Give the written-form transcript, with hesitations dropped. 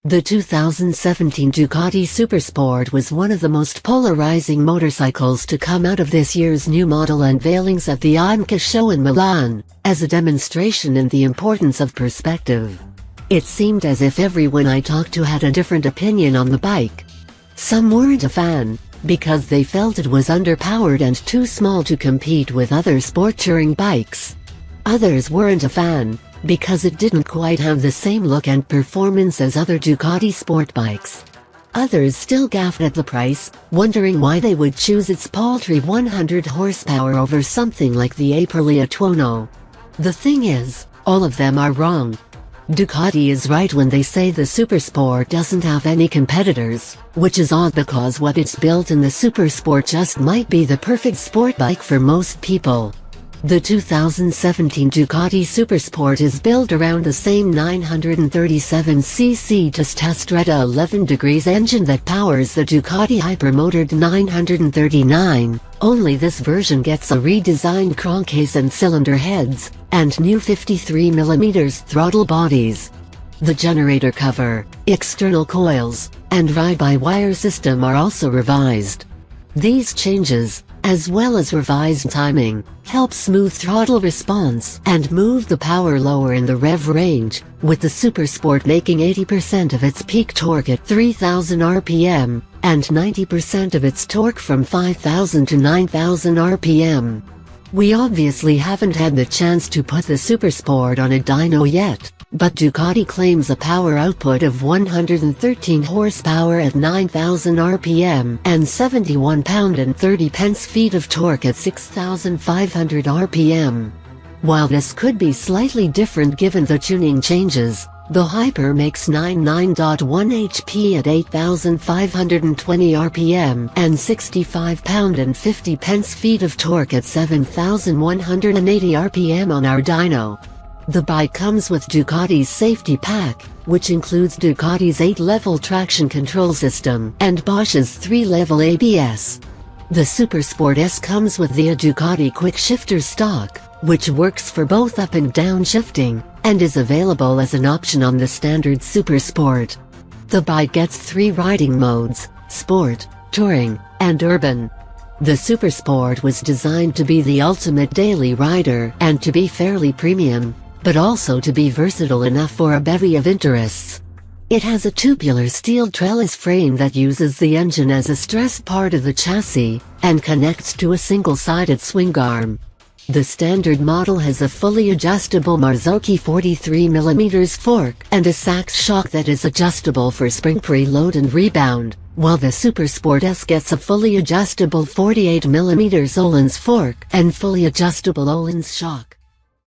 The 2017 Ducati SuperSport was one of the most polarizing motorcycles to come out of this year's new model unveilings at the IMCA show in Milan, as a demonstration in the importance of perspective. It seemed as if everyone I talked to had a different opinion on the bike. Some weren't a fan, because they felt it was underpowered and too small to compete with other sport touring bikes. Others weren't a fan, because it didn't quite have the same look and performance as other Ducati sport bikes. Others still gaffed at the price, wondering why they would choose its paltry 100 horsepower over something like the Aprilia Tuono. The thing is, all of them are wrong. Ducati is right when they say the SuperSport doesn't have any competitors, which is odd because what it's built in the SuperSport just might be the perfect sport bike for most people. The 2017 Ducati SuperSport is built around the same 937cc Testastretta 11 degrees engine that powers the Ducati hypermotored 939, only this version gets a redesigned crankcase and cylinder heads, and new 53mm throttle bodies. The generator cover, external coils, and ride-by-wire system are also revised. These changes, as well as revised timing, help smooth throttle response and move the power lower in the rev range, with the SuperSport making 80% of its peak torque at 3000 rpm, and 90% of its torque from 5000 to 9000 rpm. We obviously haven't had the chance to put the SuperSport on a dyno yet, but Ducati claims a power output of 113 horsepower at 9,000 rpm and 71 pound-30 of torque at 6,500 rpm. While this could be slightly different given the tuning changes, the Hyper makes 99.1 HP at 8,520 rpm and 65 pound-50 of torque at 7,180 rpm on our dyno. The bike comes with Ducati's safety pack, which includes Ducati's 8-level traction control system and Bosch's 3-level ABS. The SuperSport S comes with the Ducati Quick Shifter stock, which works for both up and down shifting, and is available as an option on the standard SuperSport. The bike gets 3 riding modes: Sport, Touring, and Urban. The SuperSport was designed to be the ultimate daily rider and to be fairly premium, but also to be versatile enough for a bevy of interests. It has a tubular steel trellis frame that uses the engine as a stressed part of the chassis, and connects to a single-sided swing arm. The standard model has a fully adjustable Marzocchi 43mm fork and a Sachs shock that is adjustable for spring preload and rebound, while the SuperSport S gets a fully adjustable 48mm Öhlins fork and fully adjustable Öhlins shock.